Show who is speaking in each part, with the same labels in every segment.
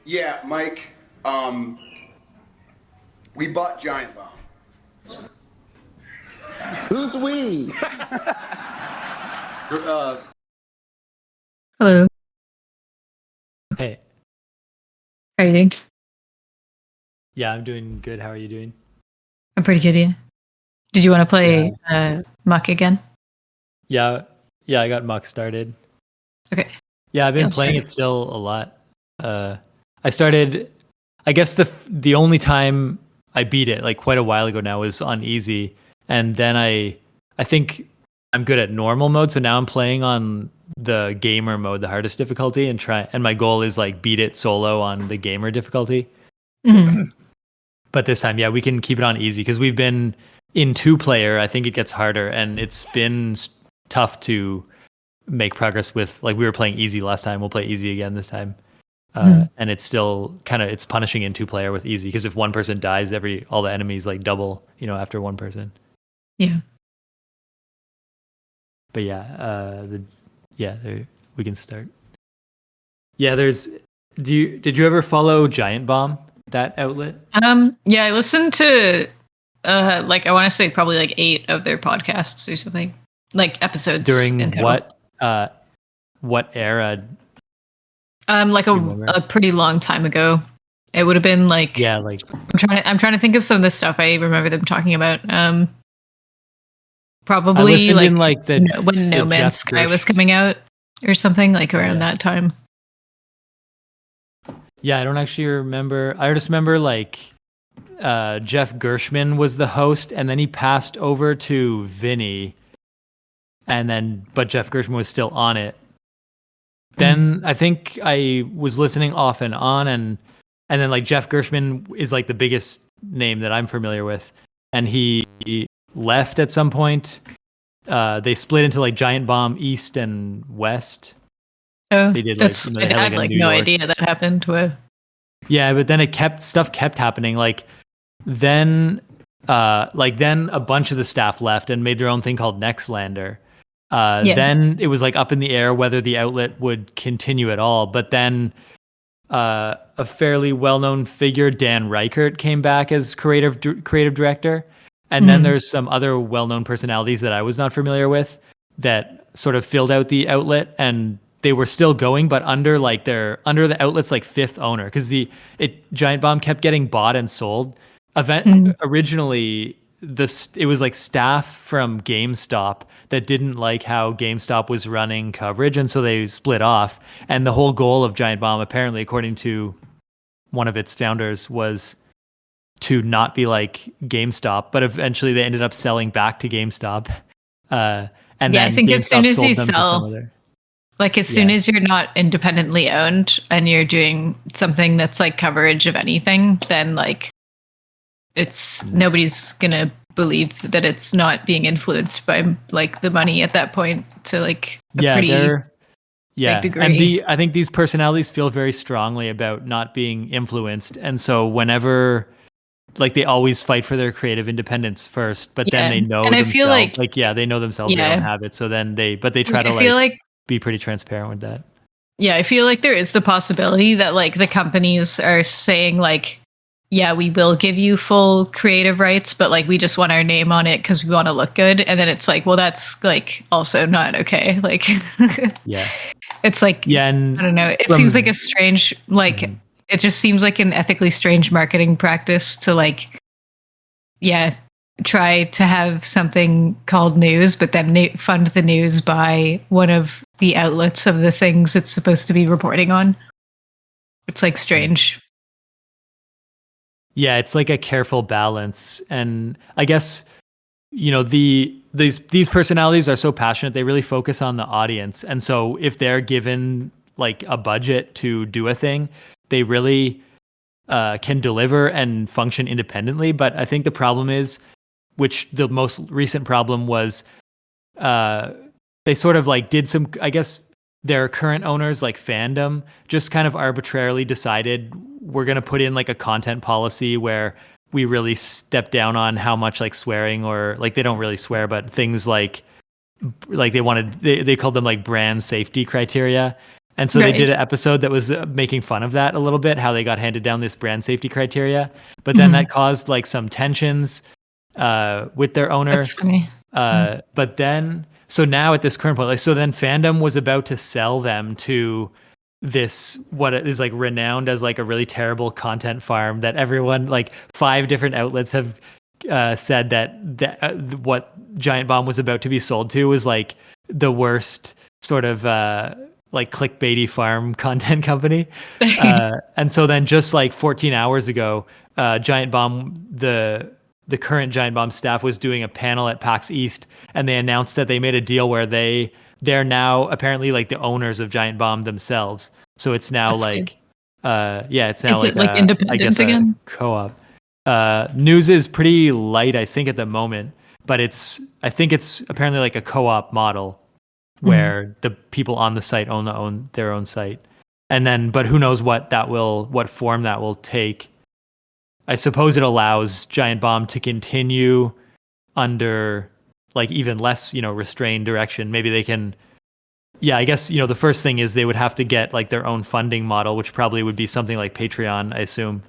Speaker 1: Yeah, Mike. We bought Giant Bomb.
Speaker 2: Who's we?
Speaker 3: Hello.
Speaker 4: Hey.
Speaker 3: How are you doing?
Speaker 4: Yeah, I'm doing good. How are you doing?
Speaker 3: I'm pretty good, yeah. Did you want to play Muck again?
Speaker 4: Yeah, I got Muck started.
Speaker 3: Okay.
Speaker 4: Yeah, I've been
Speaker 3: I'll
Speaker 4: playing
Speaker 3: start.
Speaker 4: it still a lot. I started, I guess the only time I beat it, like quite a while ago now, was on easy, and then I think I'm good at normal mode, so now I'm playing on the gamer mode, the hardest difficulty, and my goal is like beat it solo on the gamer difficulty.
Speaker 3: Mhm.
Speaker 4: But this time, yeah, we can keep it on easy because we've been in 2 player. I think it gets harder, and it's been tough to make progress with. Like we were playing easy last time, we'll play easy again this time, and it's still it's punishing in 2 player with easy because if one person dies, all the enemies like double, after one person.
Speaker 3: Yeah.
Speaker 4: But yeah, there we can start. Yeah, did you ever follow Giant Bomb, that outlet?
Speaker 3: Yeah, I listened to like I want to say probably like 8 of their podcasts or something. Like episodes
Speaker 4: During
Speaker 3: in total.
Speaker 4: what era?
Speaker 3: Like
Speaker 4: Do you remember?
Speaker 3: a pretty long time ago. It would have been like
Speaker 4: Yeah, like
Speaker 3: I'm trying to think of some of the stuff I remember them talking about.
Speaker 4: I
Speaker 3: Probably
Speaker 4: listened
Speaker 3: like
Speaker 4: in like
Speaker 3: when No
Speaker 4: the
Speaker 3: Man's
Speaker 4: Jeff
Speaker 3: Sky was
Speaker 4: Gersh.
Speaker 3: coming out or something like around
Speaker 4: Yeah.
Speaker 3: that time.
Speaker 4: Yeah, I don't actually remember. I just remember like Jeff Gershman was the host, and then he passed over to Vinny, but Jeff Gershman was still on it. Then I think I was listening off and on, and then like Jeff Gershman is like the biggest name that I'm familiar with, and he left at some point. They split into like Giant Bomb East and West.
Speaker 3: Oh,
Speaker 4: They did like
Speaker 3: I
Speaker 4: they had
Speaker 3: had
Speaker 4: like a
Speaker 3: like
Speaker 4: New
Speaker 3: no
Speaker 4: York.
Speaker 3: idea that happened.
Speaker 4: Yeah, but then stuff kept happening. Then then a bunch of the staff left and made their own thing called Nextlander.
Speaker 3: Yeah.
Speaker 4: Then it was like up in the air whether the outlet would continue at all. But then a fairly well-known figure, Dan Reichert, came back as creative director. And then there's some other well-known personalities that I was not familiar with that sort of filled out the outlet, and they were still going, but under the outlet's like 5th owner, because Giant Bomb kept getting bought and sold. Originally, it was like staff from GameStop that didn't like how GameStop was running coverage, and so they split off. And the whole goal of Giant Bomb, apparently, according to one of its founders, was to not be like GameStop, but eventually they ended up selling back to GameStop. And then
Speaker 3: I think
Speaker 4: GameStop
Speaker 3: as soon as
Speaker 4: sold
Speaker 3: you
Speaker 4: them to some
Speaker 3: sell,
Speaker 4: other.
Speaker 3: like as soon as you're not independently owned and you're doing something that's like coverage of anything, then like it's nobody's gonna believe that it's not being influenced by like the money at that point to like a pretty big degree.
Speaker 4: And I think these personalities feel very strongly about not being influenced, and so whenever like they always fight for their creative independence first, but then they know
Speaker 3: And I
Speaker 4: themselves
Speaker 3: feel
Speaker 4: they know themselves they don't have it, so then they try to
Speaker 3: I feel like
Speaker 4: be pretty transparent with that.
Speaker 3: Yeah, I feel like there is the possibility that like the companies are saying like, yeah, we will give you full creative rights, but like we just want our name on it because we want to look good. And then it's like, well, that's like also not okay. Like,
Speaker 4: Yeah,
Speaker 3: it's like,
Speaker 4: and
Speaker 3: I don't know. It seems like a strange, like, it just seems like an ethically strange marketing practice to like, try to have something called news, but then fund the news by one of the outlets of the things it's supposed to be reporting on. It's like strange.
Speaker 4: Yeah, it's like a careful balance, and I guess these personalities are so passionate, they really focus on the audience, and so if they're given like a budget to do a thing, they really can deliver and function independently. But I think the problem is, which the most recent problem was, they sort of like did some, I guess their current owners, like Fandom, just kind of arbitrarily decided we're going to put in like a content policy where we really step down on how much like swearing, or like they don't really swear, but things like they called them like brand safety criteria. And so they
Speaker 3: Right.
Speaker 4: did an episode that was making fun of that a little bit, how they got handed down this brand safety criteria. But then that caused like some tensions with their owner.
Speaker 3: That's funny.
Speaker 4: But then, so now at this current point, like, so then fandom was about to sell them to this, what is like renowned as like a really terrible content farm that everyone, like 5 different outlets have said that what Giant Bomb was about to be sold to was like the worst sort of like clickbaity farm content company. And so then just like 14 hours ago, Giant Bomb, the current Giant Bomb staff was doing a panel at PAX East, and they announced that they made a deal where they're now apparently like the owners of Giant Bomb themselves. So it's now
Speaker 3: That's
Speaker 4: like,
Speaker 3: good.
Speaker 4: it's now
Speaker 3: Is
Speaker 4: like
Speaker 3: it like
Speaker 4: I
Speaker 3: independent
Speaker 4: guess
Speaker 3: again?
Speaker 4: a co-op. News is pretty light, I think, at the moment, but I think it's apparently like a co-op model where the people on the site own their own site. And then, but who knows what form that will take. I suppose it allows Giant Bomb to continue under like even less, restrained direction. Maybe they can, I guess, the first thing is they would have to get like their own funding model, which probably would be something like Patreon, I assume.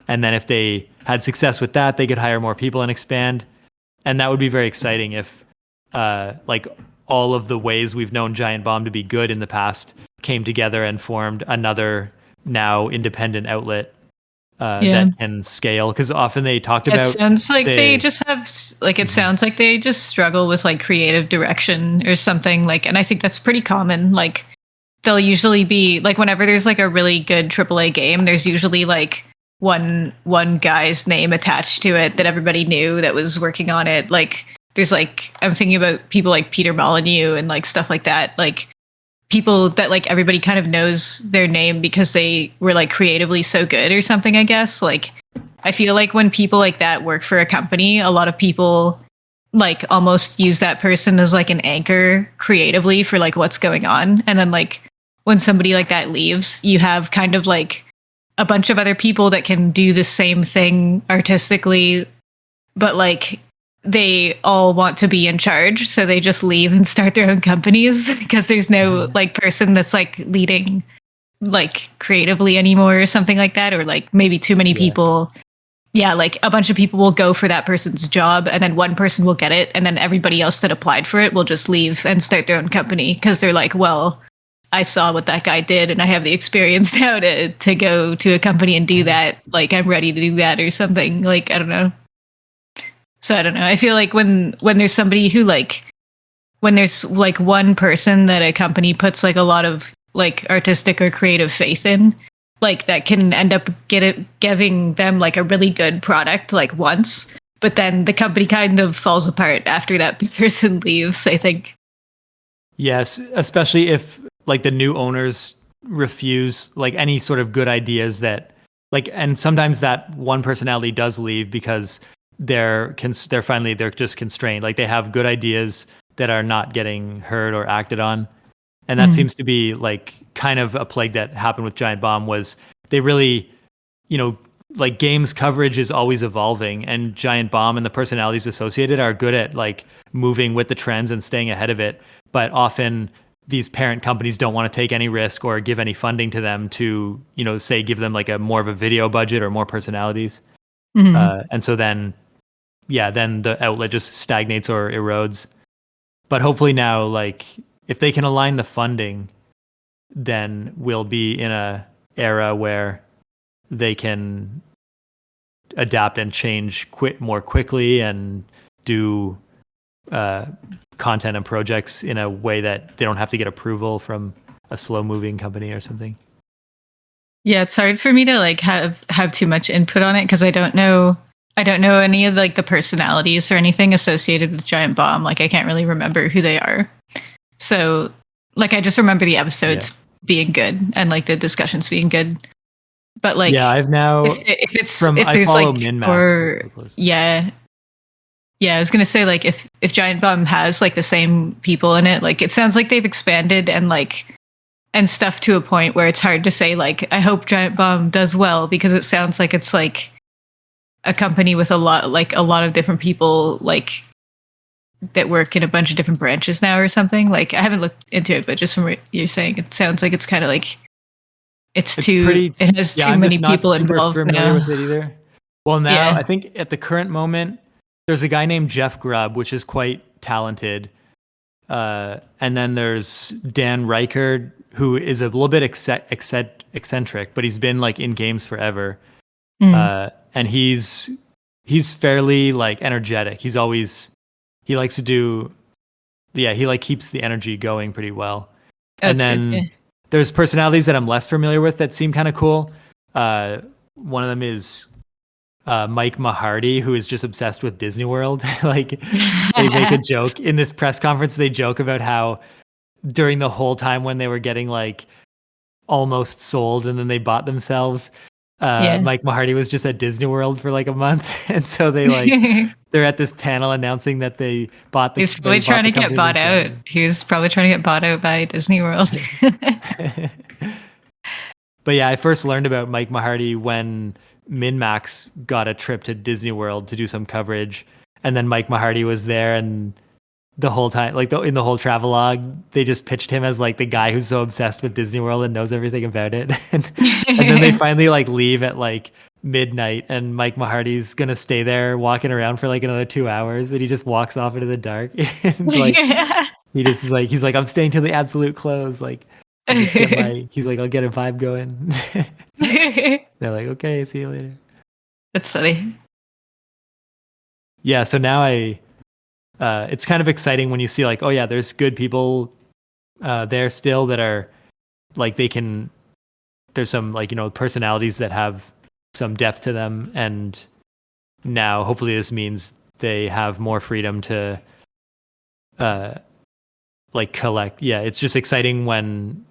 Speaker 4: And then if they had success with that, they could hire more people and expand. And that would be very exciting if like all of the ways we've known Giant Bomb to be good in the past came together and formed another now independent outlet that can scale. Because often they talked about,
Speaker 3: it sounds like they just have like, it sounds like they just struggle with like creative direction or something, like, and I think that's pretty common. Like they'll usually be like, whenever there's like a really good AAA game, there's usually like one guy's name attached to it that everybody knew that was working on it. Like there's like, I'm thinking about people like Peter Molyneux and like stuff like that, like people that like everybody kind of knows their name because they were like creatively so good or something, I guess. Like I feel like when people like that work for a company, a lot of people like almost use that person as like an anchor creatively for like what's going on. And then like when somebody like that leaves, you have kind of like a bunch of other people that can do the same thing artistically, but like they all want to be in charge, so they just leave and start their own companies because there's no like person that's like leading like creatively anymore or something like that, or like maybe too many people. Like a bunch of people will go for that person's job and then one person will get it, and then everybody else that applied for it will just leave and start their own company because they're like, well, I saw what that guy did and I have the experience now to go to a company and do that. Like I'm ready to do that or something. Like I don't know. So I don't know. I feel like when there's somebody who like, when there's like one person that a company puts like a lot of like artistic or creative faith in, like that can end up giving them like a really good product like once, but then the company kind of falls apart after that person leaves, I think. Yes, especially if like the new owners refuse like any sort of good ideas that like, and sometimes that one personality does leave because they're just constrained. Like they have good ideas that are not getting heard or acted on. And that seems to be like kind of a plague that happened with Giant Bomb. Was they really, like games coverage is always evolving, and Giant Bomb and the personalities associated are good at like moving with the trends and staying ahead of it. But often these parent companies don't want to take any risk or give any funding to them to, say give them like a more of a video budget or more personalities. And so then the outlet just stagnates or erodes. But hopefully now, like if they can align the funding, then we'll be in a era where they can adapt and change more quickly and do content and projects in a way that they don't have to get approval from a slow moving company or something. Yeah, it's hard for me to like have too much input on it because I don't know any of like the personalities or anything associated with Giant Bomb. Like I can't really remember who they are. So like I just remember the episodes being good and like the discussions being good. But like I've now if there's like or I was gonna say like if Giant Bomb has like the same people in it, like it sounds like they've expanded and like and stuff to a point where it's hard to say like I hope Giant Bomb does well, because it sounds like it's like a company with a lot of different people like that work in a bunch of different branches now or something. Like I haven't looked into it, but just from what you're saying, it sounds like it's kind of like it has too
Speaker 4: I'm
Speaker 3: many
Speaker 4: just not
Speaker 3: people
Speaker 4: super
Speaker 3: involved
Speaker 4: familiar
Speaker 3: now.
Speaker 4: with it either. Well, now
Speaker 3: Yeah.
Speaker 4: I think at the current moment, there's a guy named Jeff Grubb, which is quite talented. And then there's Dan Reichert, who is a little bit eccentric, but he's been like in games forever. And he's fairly like energetic. He likes to do, he like keeps the energy going pretty well. And
Speaker 3: That's good.
Speaker 4: then
Speaker 3: Yeah.
Speaker 4: there's personalities that I'm less familiar with that seem kind of cool. One of them is Mike Mahardy, who is just obsessed with Disney World. Like they make a joke in this press conference. They joke about how during the whole time when they were getting like almost sold and then they bought themselves,
Speaker 3: Yeah.
Speaker 4: Mike Mahardy was just at Disney World for like a month, and so they're at this panel announcing that they bought the
Speaker 3: He's probably trying to get
Speaker 4: company
Speaker 3: bought out.
Speaker 4: themselves.
Speaker 3: He was probably trying to get bought out by Disney World.
Speaker 4: But yeah, I first learned about Mike Mahardy when MinMax got a trip to Disney World to do some coverage, and then Mike Mahardy was there, and the whole time, like in the whole travelogue, they just pitched him as like the guy who's so obsessed with Disney World and knows everything about it. and then they finally like leave at like midnight, and Mike Mahardy's gonna stay there walking around for like another 2 hours, and he just walks off into the dark. And like he just is like, he's like, I'm staying till the absolute close. Like I'll just he's like, I'll get a vibe going. They're like, okay, see you later.
Speaker 3: That's funny.
Speaker 4: Yeah, so now it's kind of exciting when you see like, oh yeah, there's good people there still that are like there's some like, personalities that have some depth to them, and now hopefully this means they have more freedom to like collect. Yeah, it's just exciting when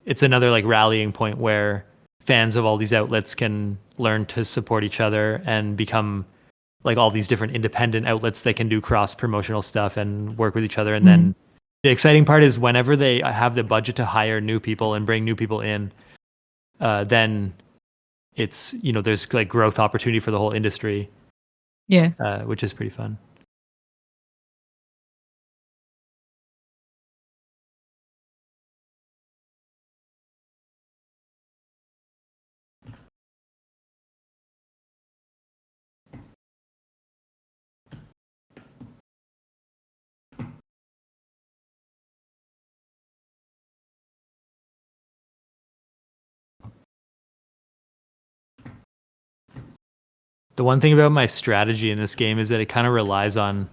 Speaker 4: it's another like rallying point where fans of all these outlets can learn to support each other and become like all these different independent outlets that can do cross promotional stuff and work with each other. And then the exciting part is whenever they have the budget to hire new people and bring new people in, then it's, there's like growth opportunity for the whole industry.
Speaker 3: Yeah.
Speaker 4: Which is pretty fun. The one thing about my strategy in this game is that it kind of relies on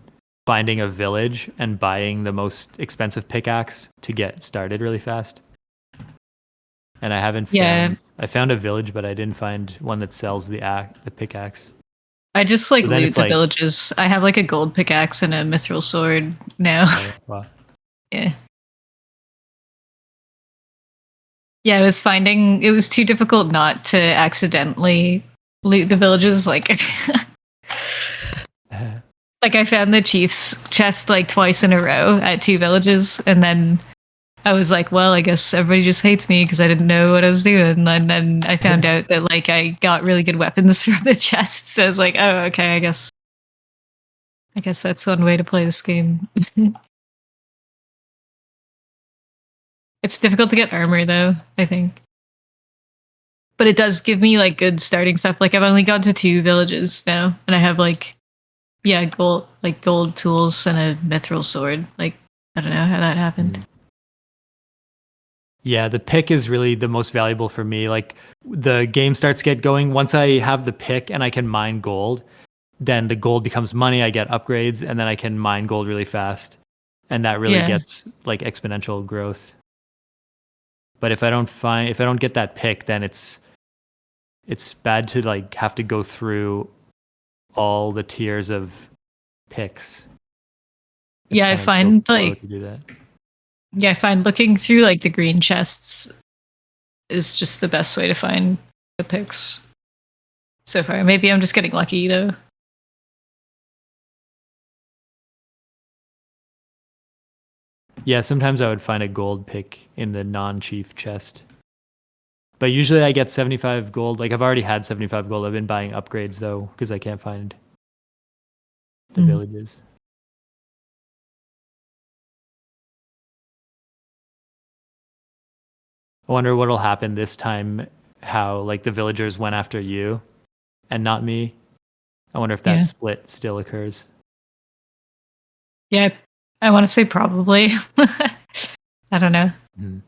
Speaker 4: finding a village and buying the most expensive pickaxe to get started really fast. And I haven't found, I found a village, but I didn't find one that sells the pickaxe.
Speaker 3: I just like
Speaker 4: So then
Speaker 3: loot
Speaker 4: it's
Speaker 3: the
Speaker 4: like-
Speaker 3: villages. I have like a gold pickaxe and a mithril sword now.
Speaker 4: Wow.
Speaker 3: Yeah. Yeah, it was too difficult not to accidentally loot the villages. Like, like I found the chief's chest like twice in a row at 2 villages, and then I was like, well, I guess everybody just hates me because I didn't know what I was doing. And then I found out that like I got really good weapons from the chest. So I was like, oh, okay, I guess that's one way to play this game. It's difficult to get armor though, I think. But it does give me like good starting stuff. Like I've only gone to 2 villages now, and I have like gold tools and a mithril sword. Like I don't know how that happened.
Speaker 4: Yeah, the pick is really the most valuable for me. Like the game starts get going once I have the pick and I can mine gold, then the gold becomes money. I get upgrades, and then I can mine gold really fast, and that really gets like exponential growth. But if I don't get that pick, then it's bad to like have to go through all the tiers of picks.
Speaker 3: Yeah, I find like
Speaker 4: to do that.
Speaker 3: Yeah, I find looking through like the green chests is just the best way to find the picks so far. Maybe I'm just getting lucky though.
Speaker 4: Yeah, sometimes I would find a gold pick in the non-chief chest. But usually I get 75 gold. Like I've already had 75 gold. I've been buying upgrades though because I can't find the villages. I wonder what'll happen this time, how like the villagers went after you and not me. I wonder if that
Speaker 3: Yeah.
Speaker 4: split still occurs.
Speaker 3: Yeah, I want to say probably. I don't know.
Speaker 4: Hmm.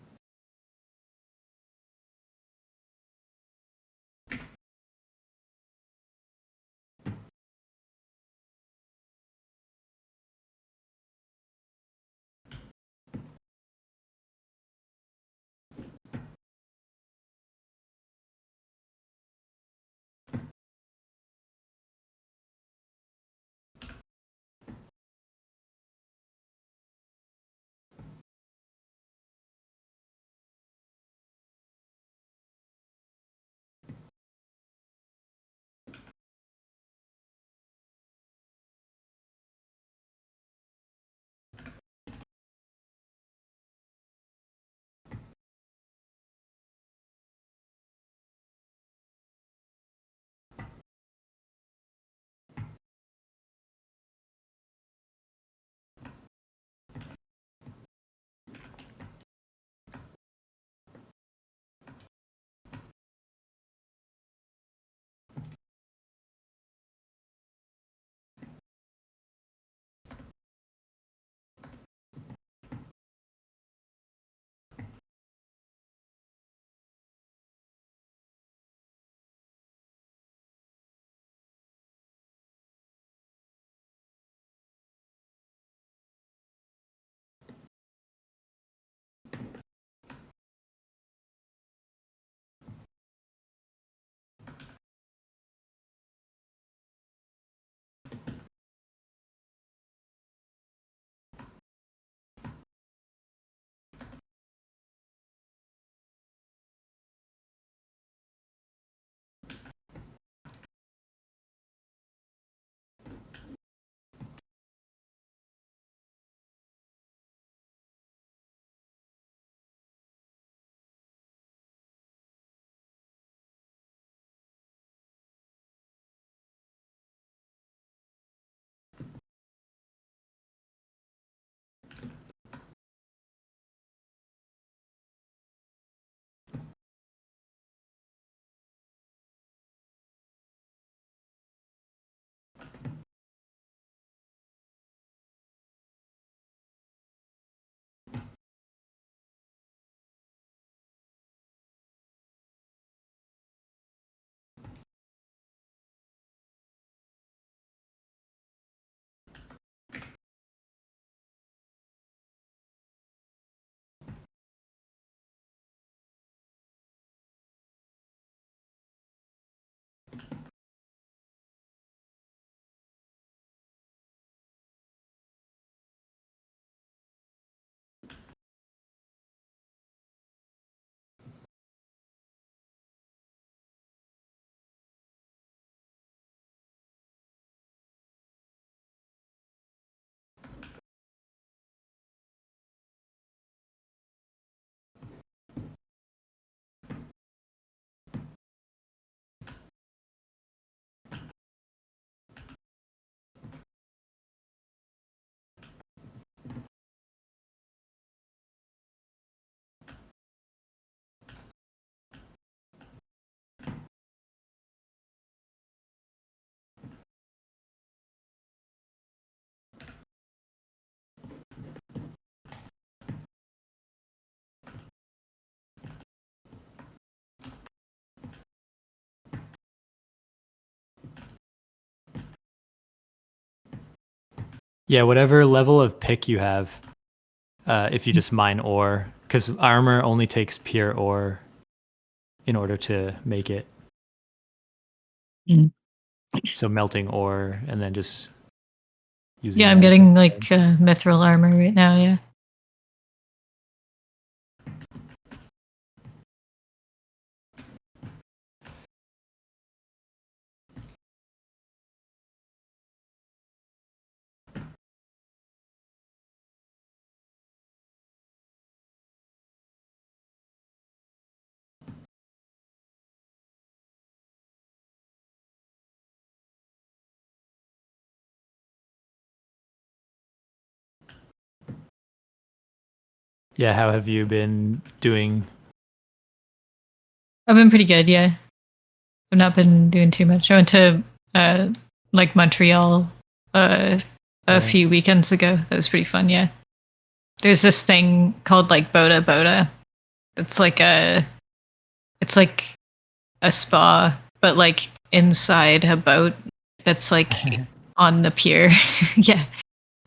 Speaker 4: Yeah, whatever level of pick you have, if you just mine ore, because armor only takes pure ore in order to make it.
Speaker 3: Mm.
Speaker 4: So melting ore and then just using
Speaker 3: Yeah,
Speaker 4: that
Speaker 3: I'm
Speaker 4: as
Speaker 3: getting
Speaker 4: a-
Speaker 3: like mithril armor right now. Yeah.
Speaker 4: Yeah, how have you been doing
Speaker 3: I've been pretty good, yeah. I've not been doing too much. I went to uh like Montreal a
Speaker 4: Right.
Speaker 3: few weekends ago. That was pretty fun, yeah. There's this thing called like Boda Boda. It's like a it's like a spa, but like inside a boat that's like on the pier. Yeah.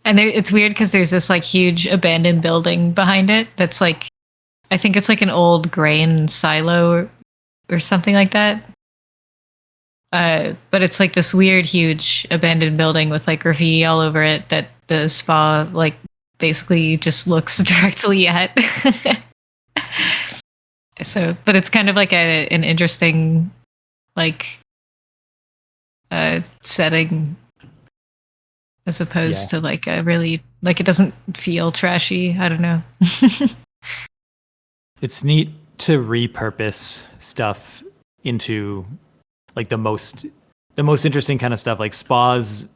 Speaker 3: And it's weird because there's this like huge abandoned building behind it that's like I think it's like an old grain silo or something like that. But it's like this weird, huge abandoned building with like graffiti all over it that the spa like basically just looks directly at. So, but it's kind of like an interesting like setting as
Speaker 4: Yeah.
Speaker 3: opposed to like a really like it doesn't feel trashy. I don't know.
Speaker 4: It's neat to repurpose stuff into like the most interesting kind of stuff, like spas.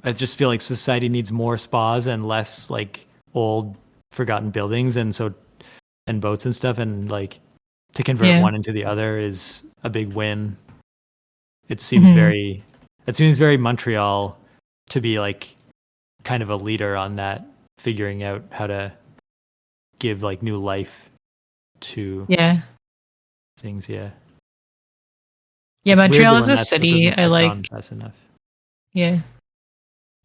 Speaker 4: I just feel like society needs more spas and less like old forgotten buildings, and boats and stuff, and like to convert
Speaker 3: Yeah.
Speaker 4: one into the other is a big win. It seems
Speaker 3: Hmm.
Speaker 4: very it seems very Montreal to be like kind of a leader on that, figuring out how to give like new life to
Speaker 3: Yeah.
Speaker 4: things. Yeah.
Speaker 3: Yeah.
Speaker 4: It's weird
Speaker 3: Montreal
Speaker 4: that
Speaker 3: is
Speaker 4: when
Speaker 3: a
Speaker 4: that stuff
Speaker 3: city
Speaker 4: doesn't
Speaker 3: I
Speaker 4: catch on
Speaker 3: like.
Speaker 4: fast enough.
Speaker 3: Yeah.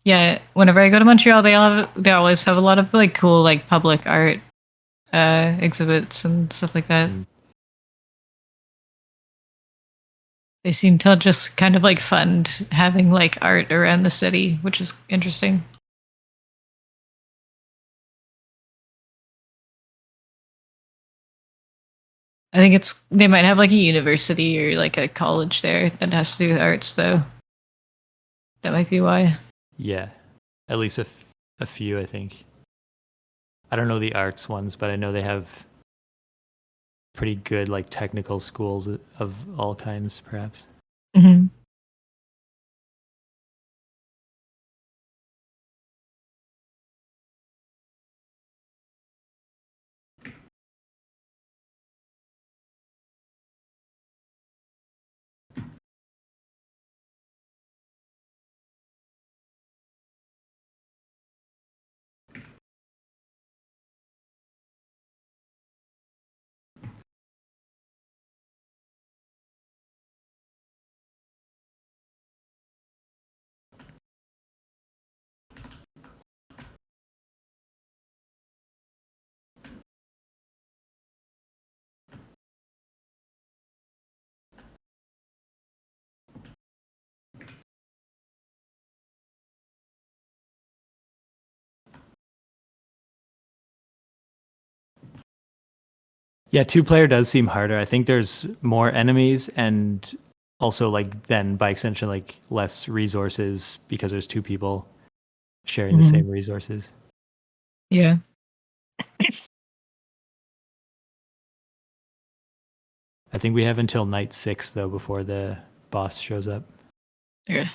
Speaker 3: Yeah. Whenever I go to Montreal, they always have a lot of like cool like public art exhibits and stuff like that.
Speaker 4: Mm.
Speaker 3: They seem to just kind of like fund having like art around the city, which is interesting. I think it's they might have like a university or like a college there that has to do with arts though. That might be why.
Speaker 4: Yeah, at least a few, I think. I don't know the arts ones, but I know they have pretty good like technical schools of all kinds, perhaps.
Speaker 3: Hmm.
Speaker 4: Yeah, two-player does seem harder. I think there's more enemies and also like then by extension like less resources because there's two people sharing the
Speaker 3: Hmm.
Speaker 4: same resources.
Speaker 3: Yeah.
Speaker 4: I think we have until night 6 though before the boss shows up.
Speaker 3: Yeah.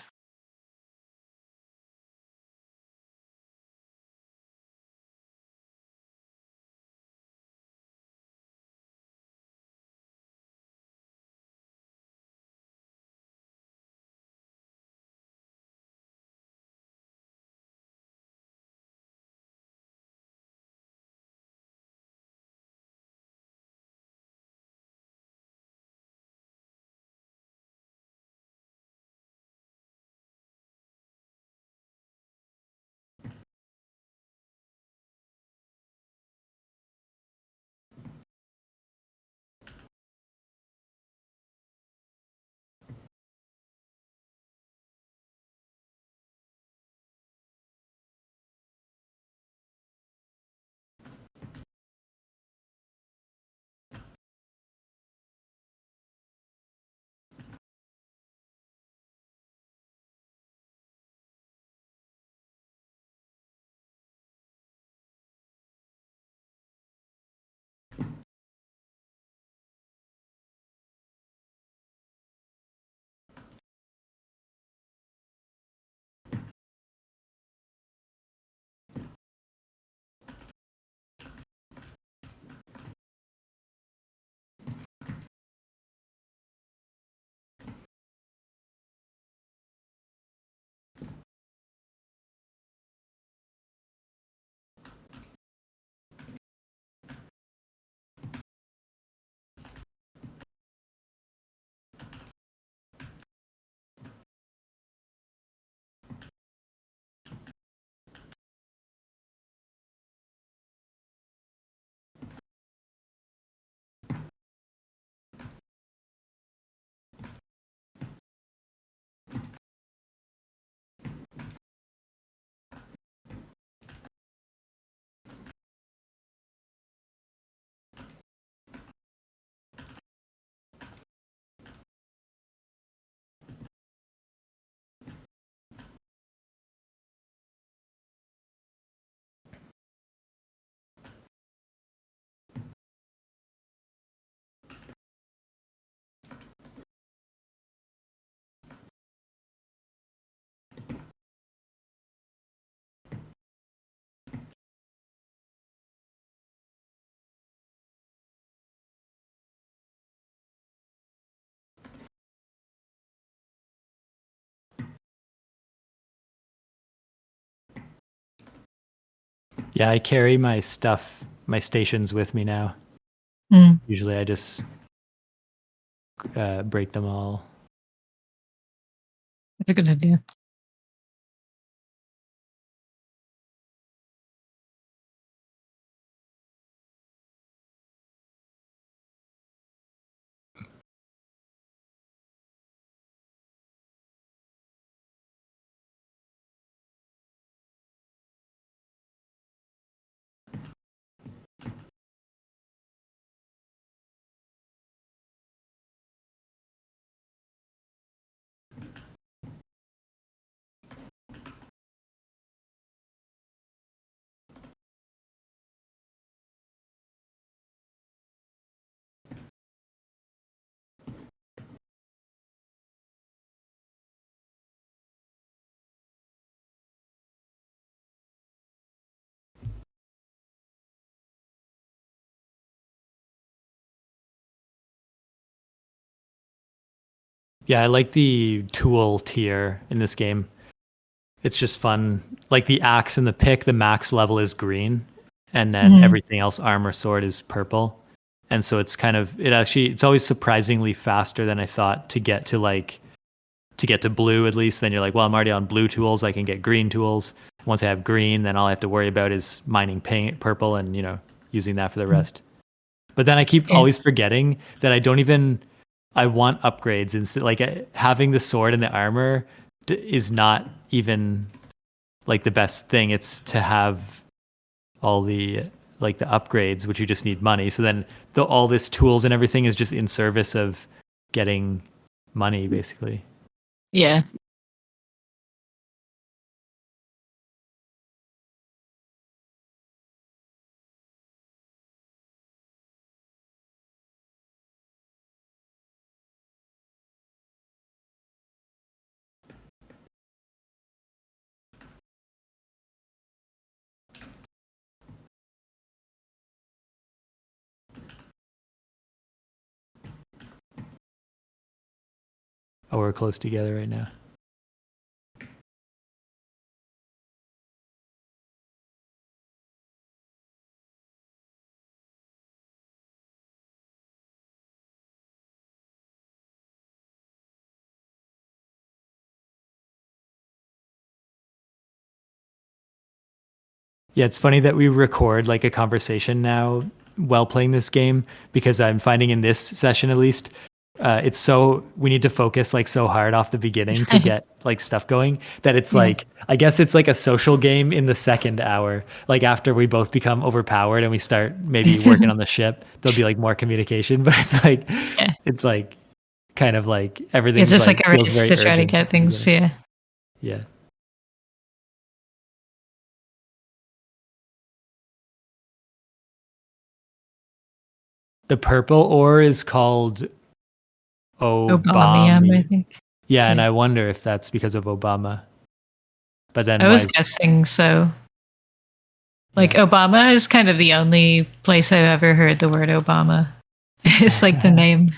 Speaker 4: Yeah, I carry my stuff, my stations with me now.
Speaker 3: Mm.
Speaker 4: Usually I just break them all.
Speaker 3: That's a good idea.
Speaker 4: Yeah, I like the tool tier in this game. It's just fun. Like the axe and the pick, the max level is green, and then
Speaker 3: Mhm.
Speaker 4: everything else, armor, sword, is purple. And so it's kind of it's always surprisingly faster than I thought to get to blue at least. Then you're like, well, I'm already on blue tools. I can get green tools. Once I have green, then all I have to worry about is mining purple and using that for the rest. But then I keep
Speaker 3: Yeah.
Speaker 4: always forgetting that I want upgrades instead. Like having the sword and the armor is not even like the best thing. It's to have all the like the upgrades, which you just need money. So then all this tools and everything is just in service of getting money, basically.
Speaker 3: Yeah.
Speaker 4: Oh, we're close together right now. Yeah, it's funny that we record like a conversation now while playing this game, because I'm finding in this session at least, it's so we need to focus like so hard off the beginning to get like stuff going that it's
Speaker 3: Yeah.
Speaker 4: like I guess it's like a social game in the second hour. Like after we both become overpowered and we start maybe working on the ship, there'll be like more communication. But
Speaker 3: Yeah.
Speaker 4: it's like kind of like
Speaker 3: It's
Speaker 4: everything's
Speaker 3: just
Speaker 4: like
Speaker 3: like a
Speaker 4: feels
Speaker 3: race
Speaker 4: very
Speaker 3: to try to
Speaker 4: urgent
Speaker 3: get
Speaker 4: at the
Speaker 3: things.
Speaker 4: beginning.
Speaker 3: Yeah.
Speaker 4: Yeah. The purple ore is called
Speaker 3: Obama, I
Speaker 4: Obama.
Speaker 3: think.
Speaker 4: Yeah, and
Speaker 3: Yeah.
Speaker 4: I wonder if that's because of Obama. But then
Speaker 3: I
Speaker 4: why
Speaker 3: was
Speaker 4: is
Speaker 3: guessing so. Like
Speaker 4: yeah.
Speaker 3: Obama is kind of the only place I've ever heard the word Obama. It's like the name.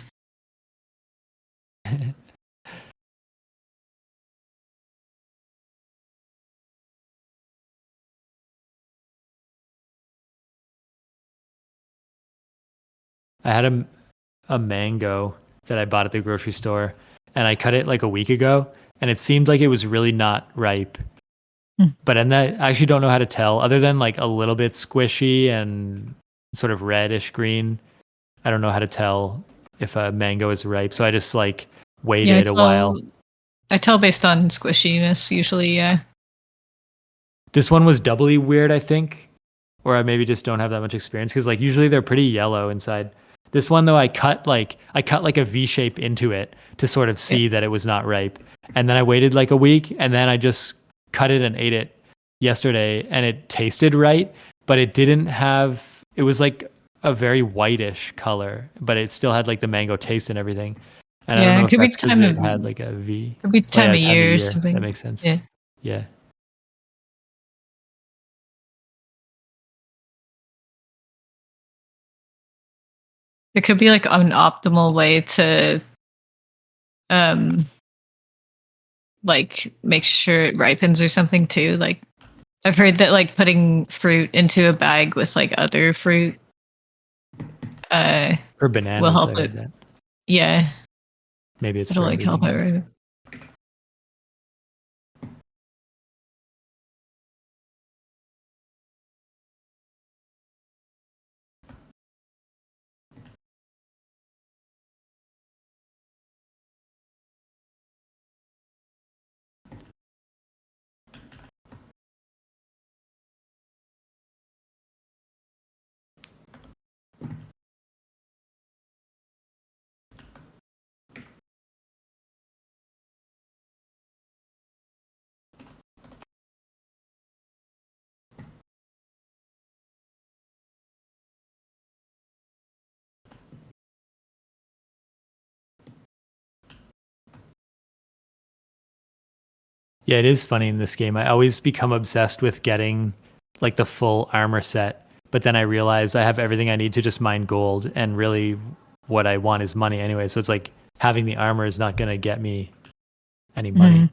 Speaker 4: I had a mango that I bought at the grocery store, and I cut it like a week ago, and it seemed like it was really not ripe.
Speaker 3: Hmm.
Speaker 4: But and that I actually don't know how to tell, other than like a little bit squishy and sort of reddish green. I don't know how to tell if a mango is ripe, so I just like
Speaker 3: Yeah,
Speaker 4: waited a while.
Speaker 3: I tell based on squishiness usually, yeah.
Speaker 4: This one was doubly weird, I think, or I maybe just don't have that much experience because like usually they're pretty yellow inside. This one though, I cut like a V shape into it to sort of
Speaker 3: Yeah.
Speaker 4: see that it was not ripe, and then I waited like a week, and then I just cut it and ate it yesterday, and it tasted right, but it didn't have. It was like a very whitish color, but it still had like the mango taste and everything. And I don't
Speaker 3: Yeah,
Speaker 4: know
Speaker 3: it
Speaker 4: if
Speaker 3: could be
Speaker 4: that's because it had like a V. Oh
Speaker 3: time
Speaker 4: yeah,
Speaker 3: of
Speaker 4: time of
Speaker 3: year or
Speaker 4: year. That
Speaker 3: something.
Speaker 4: makes sense.
Speaker 3: Yeah.
Speaker 4: Yeah.
Speaker 3: It could be like an optimal way to um like make sure it ripens or something too. Like I've heard that like putting fruit into a bag with like other fruit
Speaker 4: For
Speaker 3: will
Speaker 4: bananas,
Speaker 3: help
Speaker 4: I
Speaker 3: it.
Speaker 4: heard that.
Speaker 3: Yeah,
Speaker 4: Maybe it's
Speaker 3: it'll
Speaker 4: for
Speaker 3: like help
Speaker 4: everything.
Speaker 3: it.
Speaker 4: Yeah, it is funny in this game. I always become obsessed with getting like the full armor set, but then I realize I have everything I need to just mine gold, and really what I want is money anyway. So it's like having the armor is not going to get me any money.
Speaker 3: Mhm.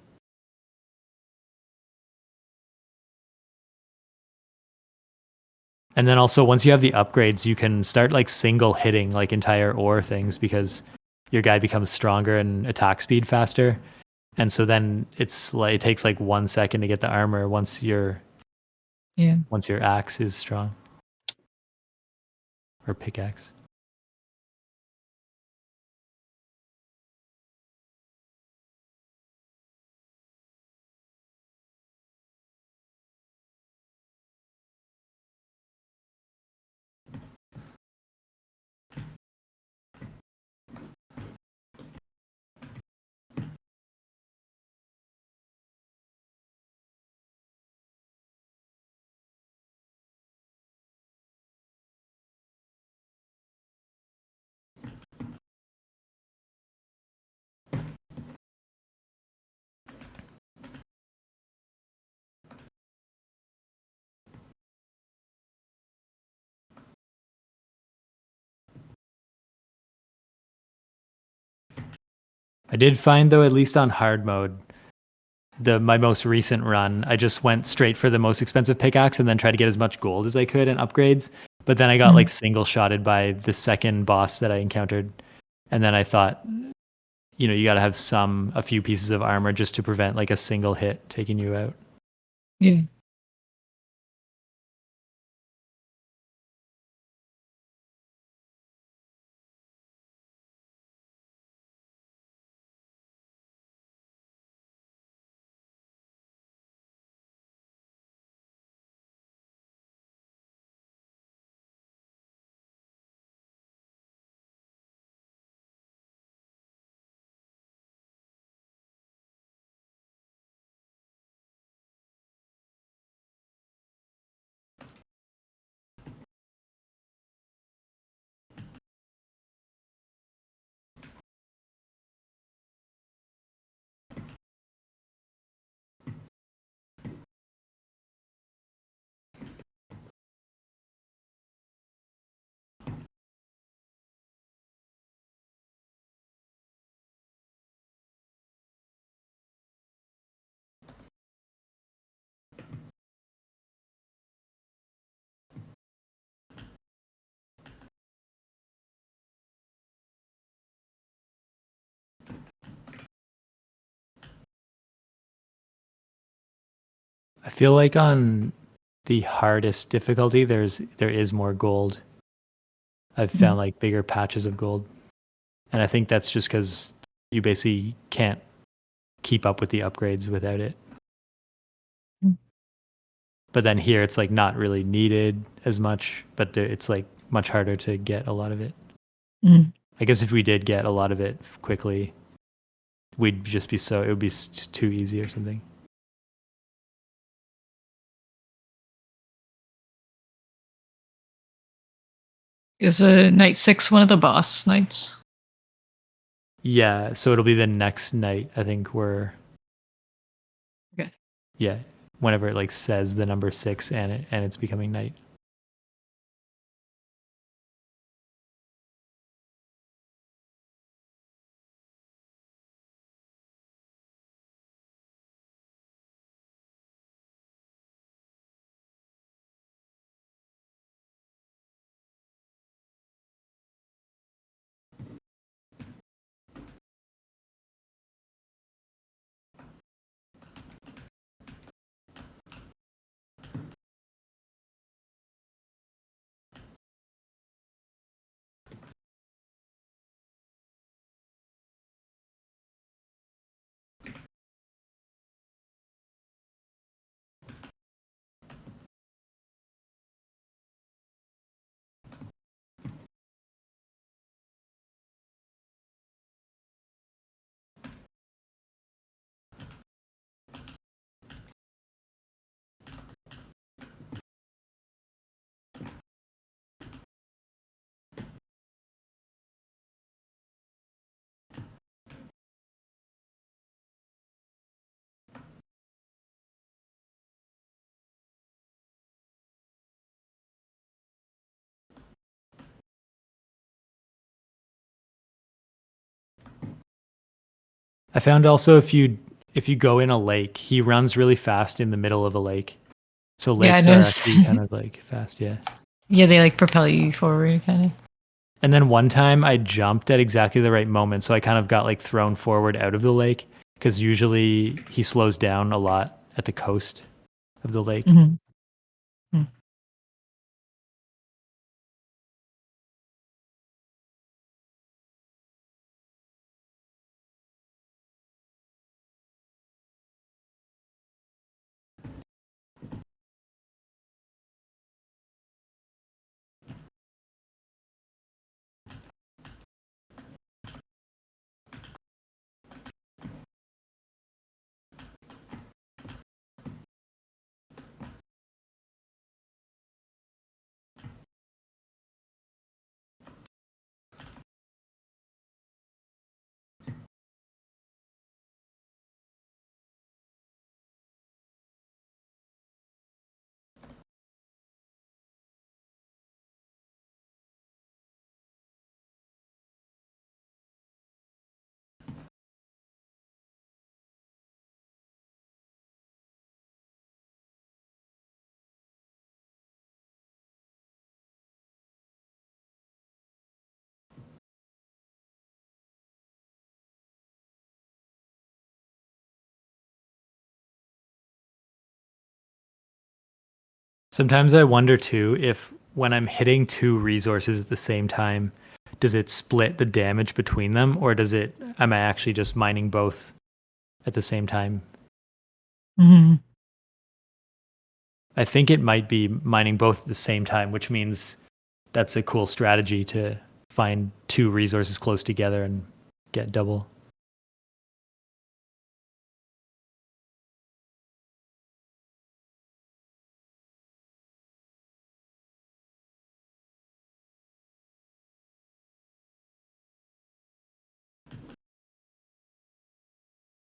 Speaker 4: And then also once you have the upgrades, you can start like single hitting like entire ore things because your guy becomes stronger and attack speed faster. And so then it's like it takes like 1 second to get the armor once your
Speaker 3: Yeah.
Speaker 4: axe is strong. Or pickaxe. I did find though, at least on hard mode, my most recent run, I just went straight for the most expensive pickaxe and then tried to get as much gold as I could and upgrades. But then I got like single shotted by the second boss that I encountered. And then I thought, you got to have a few pieces of armor just to prevent like a single hit taking you out.
Speaker 3: Yeah.
Speaker 4: I feel like on the hardest difficulty, there is more gold. I've found like bigger patches of gold. And I think that's just because you basically can't keep up with the upgrades without it. But then here it's like not really needed as much, but it's like much harder to get a lot of it. I guess if we did get a lot of it quickly, we'd just be it would be too easy or something.
Speaker 3: Is night 6 one of the boss nights?
Speaker 4: Yeah, so it'll be the next night, I think,
Speaker 3: Okay.
Speaker 4: yeah, whenever it like says the number 6 and it's becoming night. I found also if you go in a lake, he runs really fast in the middle of a lake. So
Speaker 3: Yeah, I
Speaker 4: lakes are
Speaker 3: noticed.
Speaker 4: actually kind of like fast, yeah.
Speaker 3: Yeah, they like propel you forward, kind of.
Speaker 4: And then one time I jumped at exactly the right moment, so I kind of got like thrown forward out of the lake because usually he slows down a lot at the coast of the lake.
Speaker 3: Mm-hmm.
Speaker 4: Sometimes I wonder too if when I'm hitting two resources at the same time, does it split the damage between them, or am I actually just mining both at the same time?
Speaker 3: Mm-hmm.
Speaker 4: I think it might be mining both at the same time, which means that's a cool strategy to find two resources close together and get double.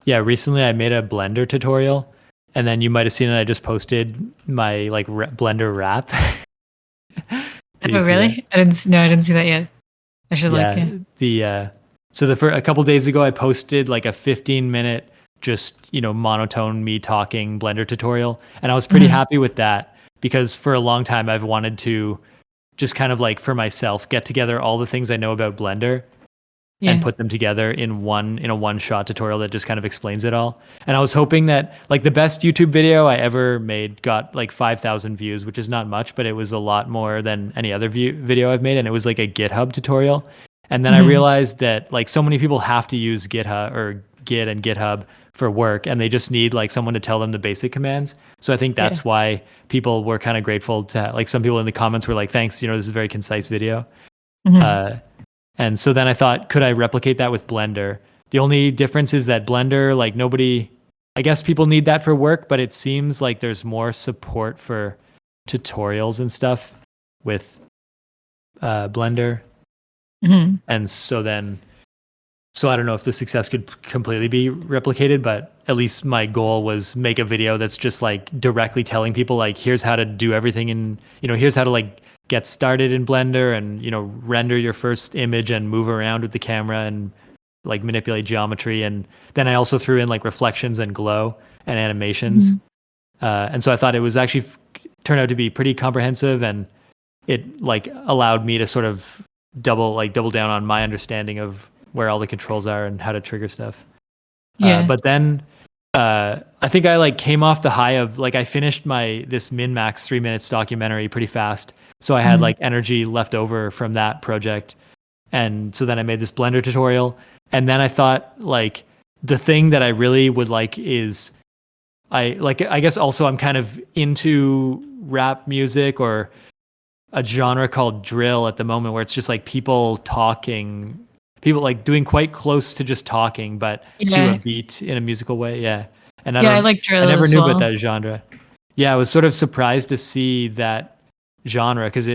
Speaker 4: Yeah, recently I made a Blender tutorial, and then you might have seen that I just posted my like Blender wrap. Did you
Speaker 3: Oh,
Speaker 4: see that?
Speaker 3: really? I didn't see that yet. I should look.
Speaker 4: Yeah,
Speaker 3: Yeah.
Speaker 4: for a couple days ago I posted like a 15-minute just, monotone me talking Blender tutorial, and I was pretty
Speaker 3: Mm-hmm.
Speaker 4: happy with that because for a long time I've wanted to just kind of like for myself get together all the things I know about Blender and
Speaker 3: Yeah.
Speaker 4: put them together in a one shot tutorial that just kind of explains it all. And I was hoping that like the best YouTube video I ever made got like 5,000 views, which is not much, but it was a lot more than any other video I've made. And it was like a GitHub tutorial. And then I
Speaker 3: Mm-hmm.
Speaker 4: realized that like so many people have to use GitHub or Git and GitHub for work, and they just need like someone to tell them the basic commands. So I think
Speaker 3: Yeah.
Speaker 4: that's why people were kind of grateful to like some people in the comments were like, thanks, this is a very concise video.
Speaker 3: Mm-hmm.
Speaker 4: And so then I thought, could I replicate that with Blender? The only difference is that Blender, like I guess people need that for work, but it seems like there's more support for tutorials and stuff with Blender.
Speaker 3: Mm-hmm.
Speaker 4: And so I don't know if the success could completely be replicated, but at least my goal was make a video that's just like directly telling people like, here's how to do everything here's how to like get started in Blender and, render your first image and move around with the camera and like manipulate geometry. And then I also threw in like reflections and glow and animations.
Speaker 3: Mm-hmm.
Speaker 4: And so I thought it was actually turned out to be pretty comprehensive, and it like allowed me to sort of double down on my understanding of where all the controls are and how to trigger stuff.
Speaker 3: Yeah.
Speaker 4: But then I think I like came off the high of like I finished this min-max 3 minutes documentary pretty fast. So I had
Speaker 3: Mm-hmm.
Speaker 4: like energy left over from that project. And so then I made this Blender tutorial. And then I thought like the thing that I really would like is I guess also I'm kind of into rap music or a genre called drill at the moment where it's just like people like doing quite close to just talking, but to a
Speaker 3: Yeah.
Speaker 4: beat in a musical way. Yeah. And
Speaker 3: Yeah, I like
Speaker 4: I
Speaker 3: drill
Speaker 4: never
Speaker 3: as
Speaker 4: knew about
Speaker 3: well.
Speaker 4: that genre. Yeah. I was sort of surprised to see that genre because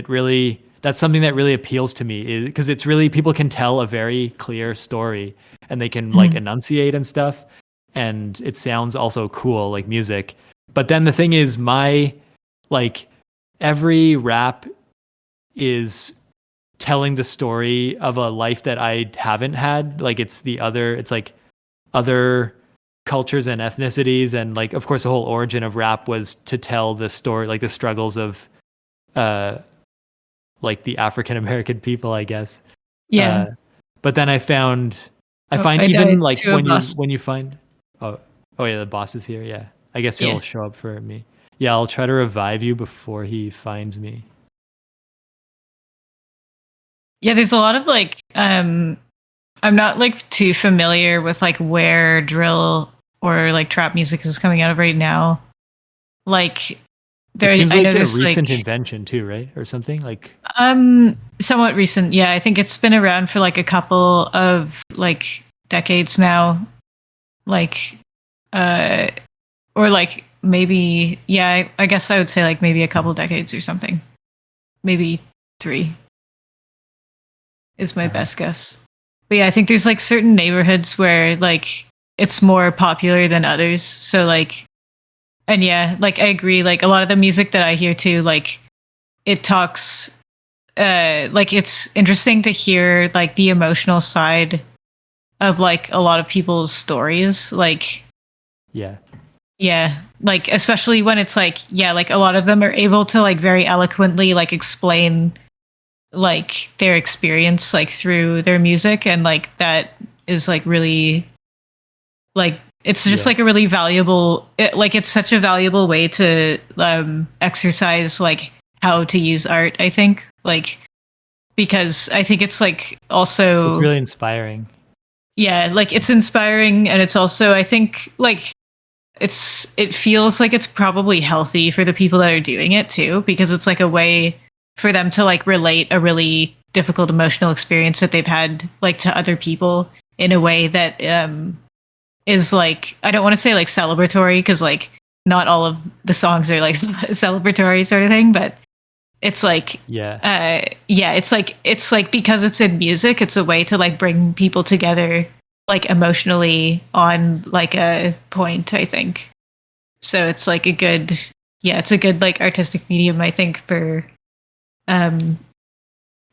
Speaker 4: that's something that really appeals to me because it's really, people can tell a very clear story and they can like
Speaker 3: Mm-hmm.
Speaker 4: enunciate and stuff. And it sounds also cool, like music. But then the thing is like every rap is telling the story of a life that I haven't had. Like it's like other cultures and ethnicities, and like of course the whole origin of rap was to tell the story, like the struggles of like the African American people, I guess.
Speaker 3: Yeah.
Speaker 4: But then I find
Speaker 3: I
Speaker 4: even
Speaker 3: died
Speaker 4: like
Speaker 3: to a bus.
Speaker 4: when you find oh yeah, the boss is here. Yeah, I guess
Speaker 3: Yeah.
Speaker 4: he'll show up for me. Yeah, I'll try to revive you before he finds me.
Speaker 3: Yeah, there's a lot of like I'm not like too familiar with like where drill or like trap music is coming out of right now. Like there
Speaker 4: It seems
Speaker 3: I
Speaker 4: like
Speaker 3: know
Speaker 4: a
Speaker 3: there's
Speaker 4: recent
Speaker 3: like
Speaker 4: invention too, right? Or something like
Speaker 3: somewhat recent. Yeah, I think it's been around for like a couple of like decades now. Like uh or like maybe yeah, I guess I would say like maybe a couple decades or something. Maybe 3 is my best guess. But yeah, I think there's like certain neighborhoods where like it's more popular than others. So like and yeah, like I agree, like a lot of the music that I hear too, like it talks like it's interesting to hear like the emotional side of like a lot of people's stories. Like
Speaker 4: yeah.
Speaker 3: yeah, like especially when it's like yeah, like a lot of them are able to like very eloquently like explain like their experience like through their music, and like that is like really like it's just
Speaker 4: Yeah.
Speaker 3: like a really valuable like it's such a valuable way to exercise like how to use art, I think, like because I think it's like also
Speaker 4: It's really inspiring.
Speaker 3: yeah, like it's inspiring, and it's also I think like it feels like it's probably healthy for the people that are doing it too, because it's like a way for them to like relate a really difficult emotional experience that they've had like to other people in a way that is like I don't want to say like celebratory, because like not all of the songs are like celebratory sort of thing, but it's like yeah, it's like because it's in music, it's a way to like bring people together like emotionally on like a point, I think. So it's like a good yeah, it's a good like artistic medium, I think, for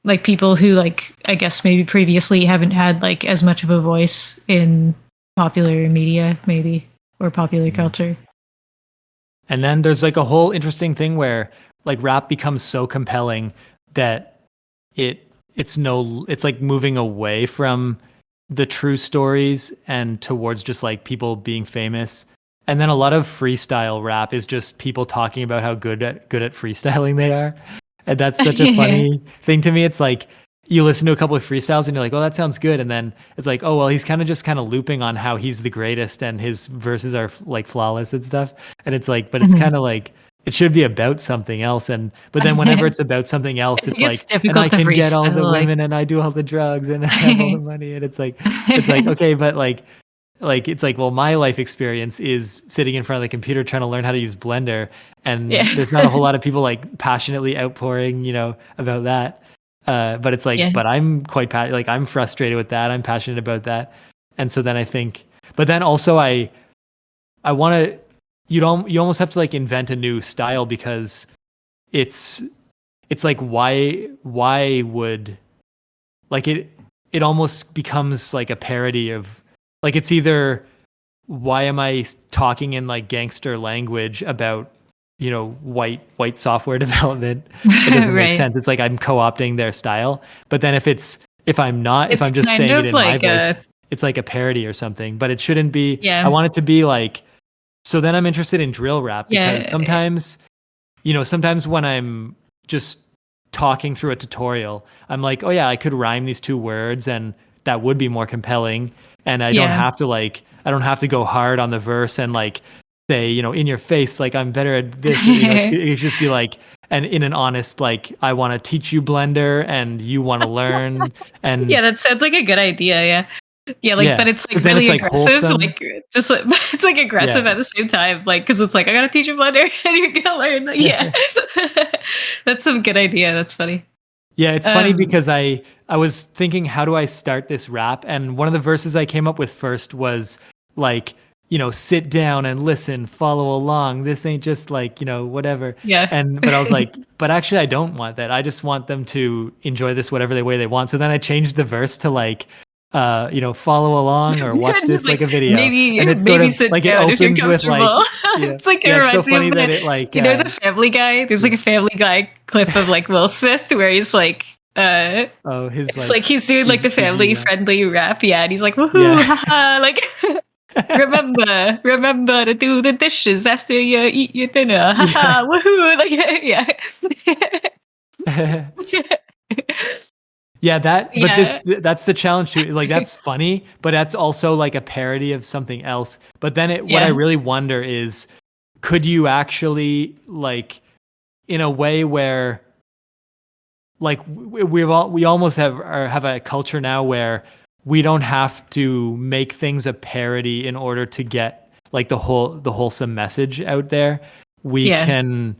Speaker 3: like people who like I guess maybe previously haven't had like as much of a voice in popular media maybe, or popular culture.
Speaker 4: And then there's like a whole interesting thing where like rap becomes so compelling that it's like moving away from the true stories and towards just like people being famous. And then a lot of freestyle rap is just people talking about how good at freestyling they are. And that's such a funny thing to me. It's like you listen to a couple of freestyles and you're like, oh, that sounds good. And then it's like, oh, well, he's kind of looping on how he's the greatest and his verses are like flawless and stuff. And it's like, but it's kind of like, it should be about something else. But then whenever it's about something else, it's like, and I can get all the women and I do all the drugs and I have all the money. And it's like, okay, but like it's like, well, my life experience is sitting in front of the computer trying to learn how to use Blender, and there's not a whole lot of people like passionately outpouring, about that. But it's like, but I'm quite like I'm frustrated with that. I'm passionate about that, and so then I think, but then also I want to. You almost have to like invent a new style, because it's like why would like it almost becomes like a parody of. Like it's either why am I talking in like gangster language about white software development? It doesn't make sense. It's like I'm co-opting their style. But then if I'm just saying it in my voice, it's like a parody or something. But it shouldn't be. I want it to be like. So then I'm interested in drill rap, because sometimes when I'm just talking through a tutorial, I'm like, oh yeah, I could rhyme these 2 words and that would be more compelling. And I don't have to go hard on the verse and like say, in your face, like I'm better at this. It just be like, and in an honest, like, I want to teach you Blender and you want to learn. And
Speaker 3: yeah, that sounds like a good idea. Yeah, like, but it's like really aggressive,
Speaker 4: wholesome.
Speaker 3: like just like it's like aggressive at the same time, like because it's like I gotta teach you Blender and you're gonna learn. Yeah, that's some good idea. That's funny.
Speaker 4: Yeah, it's funny because I was thinking, how do I start this rap? And one of the verses I came up with first was like, sit down and listen, follow along. This ain't just like, whatever.
Speaker 3: Yeah.
Speaker 4: But I was like, but actually I don't want that. I just want them to enjoy this whatever way they want. So then I changed the verse to like, follow along or watch this
Speaker 3: Just
Speaker 4: like a video. And it's sort
Speaker 3: maybe
Speaker 4: of
Speaker 3: sit
Speaker 4: like it
Speaker 3: down if you're
Speaker 4: opens with like,
Speaker 3: comfortable. It's like it
Speaker 4: yeah, it's so
Speaker 3: reminds me
Speaker 4: funny
Speaker 3: of
Speaker 4: that it like,
Speaker 3: the Family Guy. There's like a Family Guy clip of like Will Smith where he's like,
Speaker 4: oh, his
Speaker 3: it's like he's doing like the family
Speaker 4: GG rap.
Speaker 3: friendly rap, yeah, and he's like, woohoo,
Speaker 4: Yeah.
Speaker 3: haha, like. Remember to do the dishes after you eat your dinner. Haha, woohoo! Like, yeah.
Speaker 4: Yeah, but
Speaker 3: Yeah.
Speaker 4: that's the challenge too. Like that's funny, but that's also like a parody of something else. But then what I
Speaker 3: Yeah.
Speaker 4: really wonder is, could you actually like, in a way where, like we almost have a culture now where we don't have to make things a parody in order to get like the wholesome message out there.
Speaker 3: Yeah.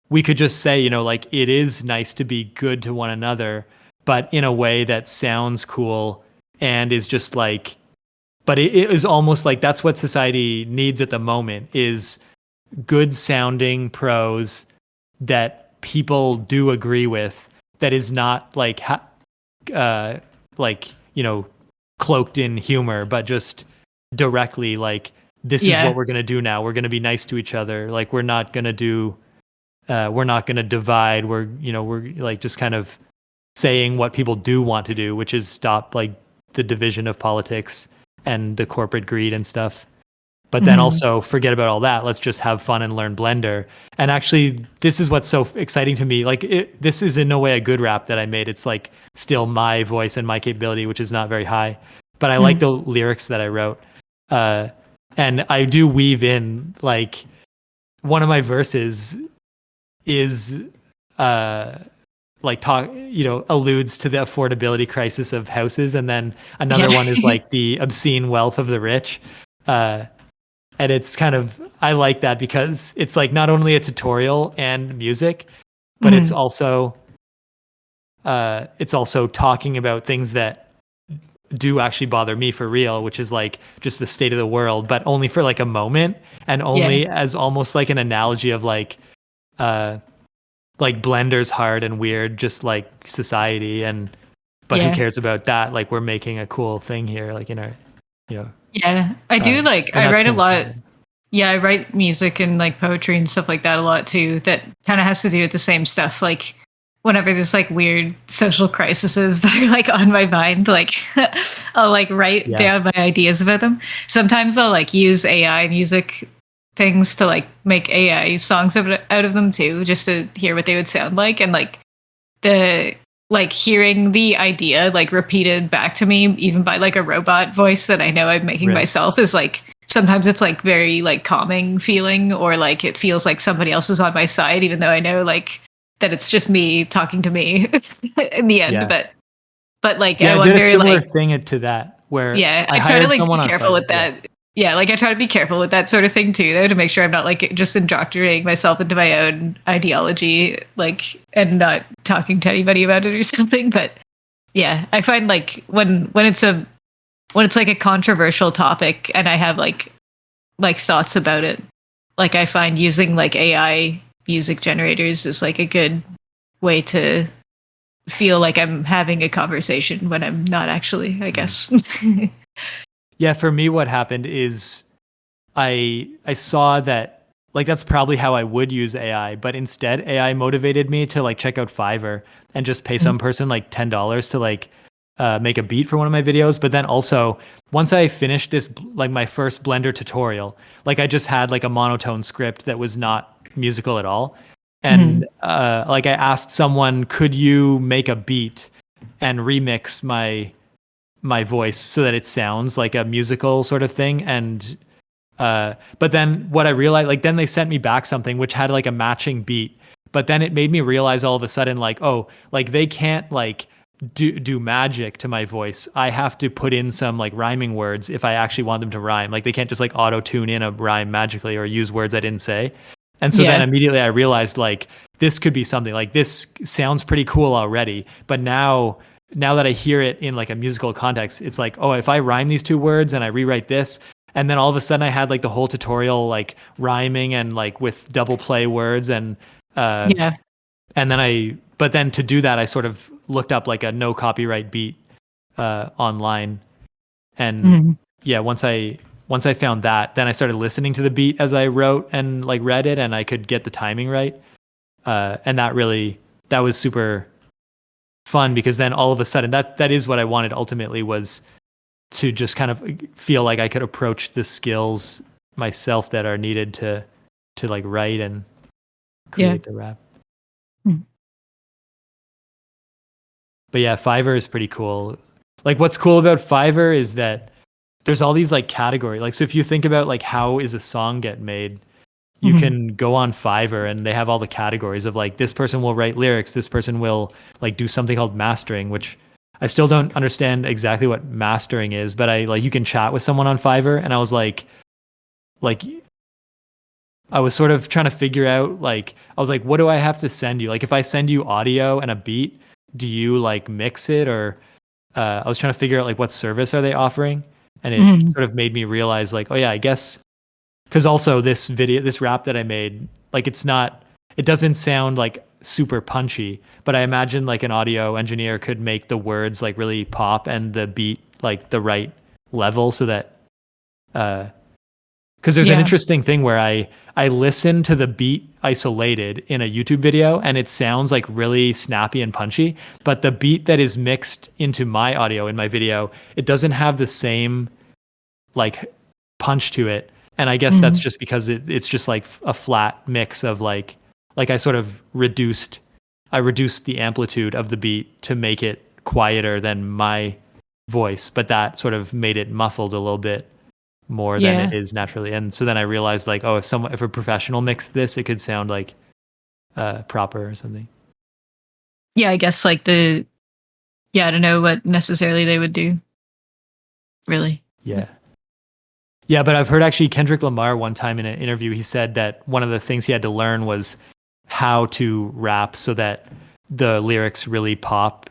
Speaker 4: We could just say, like, it is nice to be good to one another, but in a way that sounds cool and is just like, but it is almost like that's what society needs at the moment, is good sounding prose that people do agree with, that is not like, like, cloaked in humor, but just directly like, this is
Speaker 3: Yeah.
Speaker 4: what we're going to do now. We're going to be nice to each other. Like, we're not going to divide. We're like just kind of saying what people do want to do, which is stop like the division of politics and the corporate greed and stuff. But then also forget about all that. Let's just have fun and learn Blender. And actually, this is what's so exciting to me. Like, this is in no way a good rap that I made. It's like still my voice and my capability, which is not very high. But I like the lyrics that I wrote. And I do weave in, like, one of my verses is like alludes to the affordability crisis of houses, and then another one is like the obscene wealth of the rich. And it's kind of, I like that because it's like not only a tutorial and music, but it's also talking about things that do actually bother me for real, which is like just the state of the world, but only for like a moment, and only as almost like an analogy of like Blender's hard and weird, just like society, but who cares about that? Like, we're making a cool thing here, like in our,
Speaker 3: Yeah, I do like, I write a lot. Yeah, I write music and like poetry and stuff like that a lot too. That kind of has to do with the same stuff. Like, whenever there's like weird social crises that are like on my mind, like I'll like write down my ideas about them. Sometimes I'll like use AI music things to like make AI songs out of them too, just to hear what they would sound like. And like hearing the idea like repeated back to me, even by like a robot voice that I know I'm making myself, is like, sometimes it's like very like calming feeling, or like it feels like somebody else is on my side, even though I know like that it's just me talking to me in the end. But like, I wonder,
Speaker 4: I did a similar
Speaker 3: like,
Speaker 4: thing to that, where
Speaker 3: I try to like be careful with that. Yeah, like I try to be careful with that sort of thing too, though, to make sure I'm not like just indoctrinating myself into my own ideology, like, and not talking to anybody about it or something. But yeah, I find like when it's like a controversial topic and I have like thoughts about it, like I find using like AI music generators is like a good way to feel like I'm having a conversation when I'm not actually, I guess.
Speaker 4: Yeah, for me, what happened is I saw that like that's probably how I would use AI, but instead AI motivated me to like check out Fiverr and just pay some person like $10 to like make a beat for one of my videos. But then also, once I finished this, like my first Blender tutorial, like I just had like a monotone script that was not musical at all. And like I asked someone, could you make a beat and remix my voice so that it sounds like a musical sort of thing? And but then what I realized, like, then they sent me back something which had like a matching beat, but then it made me realize all of a sudden, like, oh, like they can't like do magic to my voice. I have to put in some like rhyming words if I actually want them to rhyme. Like, they can't just like auto tune in a rhyme magically or use words I didn't say. And so then immediately I realized, like, this could be something, like, this sounds pretty cool already, but now that I hear it in like a musical context, it's like, oh, if I rhyme these two words and I rewrite this, and then all of a sudden I had like the whole tutorial like rhyming and like with double play words, and and then but then to do that I sort of looked up like a no copyright beat online, And
Speaker 3: Mhm.
Speaker 4: yeah, once I found that, then I started listening to the beat as I wrote and like read it, and I could get the timing right. And that was super fun, because then all of a sudden that is what I wanted ultimately, was to just kind of feel like I could approach the skills myself that are needed to like write and create the rap.
Speaker 3: Mm.
Speaker 4: But yeah, Fiverr is pretty cool. Like, what's cool about Fiverr is that there's all these like categories. Like, so if you think about like how is a song get made, you
Speaker 3: Mhm.
Speaker 4: can go on Fiverr and they have all the categories of like, this person will write lyrics, this person will like do something called mastering, which I still don't understand exactly what mastering is, but I like, you can chat with someone on Fiverr, and I was like I was sort of trying to figure out, like, I was like, what do I have to send you? Like, if I send you audio and a beat, do you like mix it? Or I was trying to figure out like what service are they offering? And it
Speaker 3: Mhm.
Speaker 4: sort of made me realize like, oh yeah, I guess, because also this rap that I made, like, it doesn't sound like super punchy, but I imagine like an audio engineer could make the words like really pop and the beat like the right level, so that because there's an
Speaker 3: Yeah.
Speaker 4: interesting thing where I listen to the beat isolated in a YouTube video, and it sounds like really snappy and punchy, but the beat that is mixed into my audio in my video, it doesn't have the same like punch to it. And I guess that's
Speaker 3: Mhm.
Speaker 4: just because it's just like a flat mix of like I sort of reduced the amplitude of the beat to make it quieter than my voice, but that sort of made it muffled a little bit more than
Speaker 3: Yeah.
Speaker 4: it is naturally. And so then I realized like, oh, if a professional mixed this, it could sound like proper or something.
Speaker 3: Yeah, I guess like I don't know what necessarily they would do, really.
Speaker 4: Yeah. Yeah, but I've heard actually Kendrick Lamar one time in an interview, he said that one of the things he had to learn was how to rap so that the lyrics really pop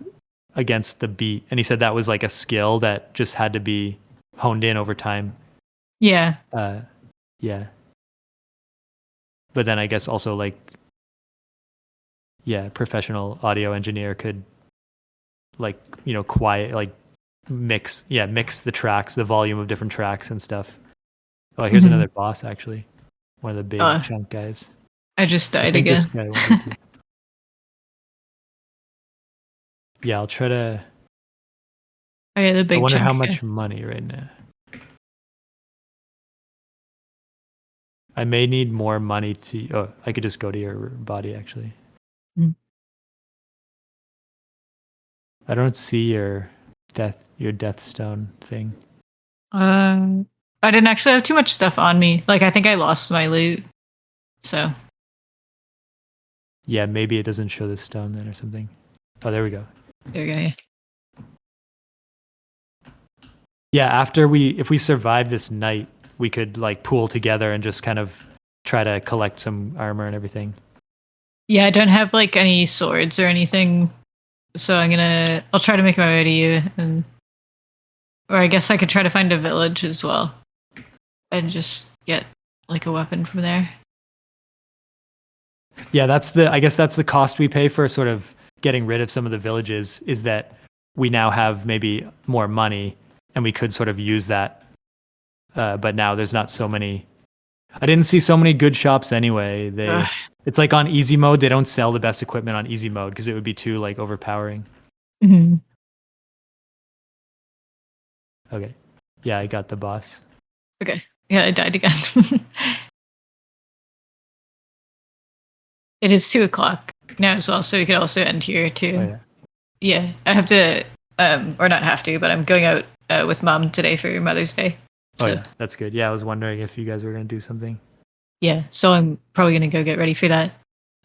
Speaker 4: against the beat. And he said that was like a skill that just had to be honed in over time.
Speaker 3: Yeah.
Speaker 4: Yeah. But then I guess also like, yeah, professional audio engineer could like, quiet, like mix the tracks, the volume of different tracks and stuff. Oh, here's
Speaker 3: Mhm.
Speaker 4: another boss, actually, one of the big
Speaker 3: Uh,
Speaker 4: chunk guys.
Speaker 3: I just
Speaker 4: I
Speaker 3: died
Speaker 4: think this
Speaker 3: again.
Speaker 4: guy wanted to. Yeah, I'll try to.
Speaker 3: Okay, the
Speaker 4: I
Speaker 3: big
Speaker 4: wonder how
Speaker 3: chunk guy.
Speaker 4: much money right now. I may need more money to. Oh, I could just go to your body, actually.
Speaker 3: Mm.
Speaker 4: I don't see your death stone thing.
Speaker 3: I didn't actually have too much stuff on me. Like, I think I lost my loot. So,
Speaker 4: Yeah, maybe it doesn't show the stone then or something. Oh, there we go.
Speaker 3: there you go.
Speaker 4: Yeah, if we survive this night, we could like pool together and just kind of try to collect some armor and everything.
Speaker 3: Yeah, I don't have like any swords or anything. So I'll try to make my way to you, or I guess I could try to find a village as well and just get like a weapon from there.
Speaker 4: Yeah, I guess that's the cost we pay for sort of getting rid of some of the villages, is that we now have maybe more money and we could sort of use that. But now there's not so many. I didn't see so many good shops anyway.
Speaker 3: Ugh.
Speaker 4: It's like on easy mode, they don't sell the best equipment on easy mode because it would be too like overpowering.
Speaker 3: Mhm.
Speaker 4: Okay. Yeah, I got the boss.
Speaker 3: Okay. Yeah, I died again. It is 2 o'clock now as well, so we could also end here
Speaker 4: Oh
Speaker 3: too.
Speaker 4: yeah.
Speaker 3: Yeah, I have to, or not have to, but I'm going out with mom today for Mother's Day.
Speaker 4: Oh
Speaker 3: So
Speaker 4: yeah, that's good. Yeah, I was wondering if you guys were gonna do something.
Speaker 3: yeah, so I'm probably gonna go get ready for that.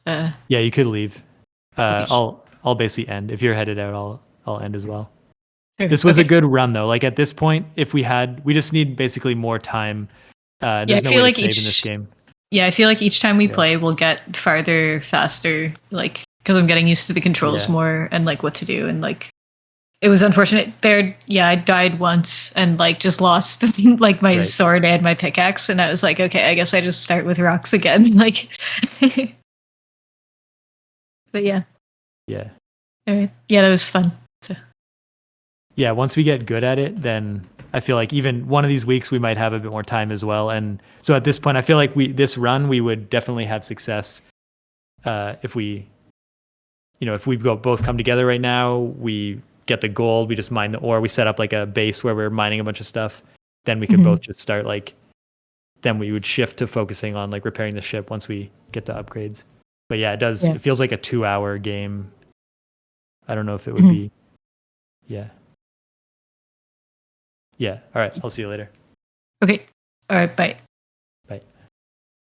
Speaker 4: Yeah, you could leave.
Speaker 3: Okay,
Speaker 4: I'll basically end. If you're headed out, I'll end as well.
Speaker 3: sure.
Speaker 4: This was a
Speaker 3: Okay.
Speaker 4: good run though. Like at this point, we just need basically more time.
Speaker 3: Yeah, I
Speaker 4: There's no
Speaker 3: feel
Speaker 4: way to
Speaker 3: like
Speaker 4: save in this game.
Speaker 3: each time we
Speaker 4: Yeah.
Speaker 3: play, we'll get farther faster. Like because I'm getting used to the controls
Speaker 4: Yeah.
Speaker 3: more and like what to do and like. It was unfortunate there. Yeah, I died once and like just lost like my
Speaker 4: Right.
Speaker 3: sword and my pickaxe, and I was like, okay, I guess I just start with rocks again. Like, but yeah,
Speaker 4: Yeah.
Speaker 3: all right. Yeah, that was fun. So
Speaker 4: Yeah. Once we get good at it, then I feel like even one of these weeks we might have a bit more time as well. And so at this point, I feel like this run we would definitely have success if we, if we both come together right now, we get the gold, we just mine the ore, we set up like a base where we're mining a bunch of stuff. Then we could both just start then we would shift to focusing on like repairing the ship once we get to upgrades. But yeah, it feels like a 2-hour game. I don't know if it would be. Yeah. Yeah. All right. I'll see you later.
Speaker 3: Okay. All right. Bye.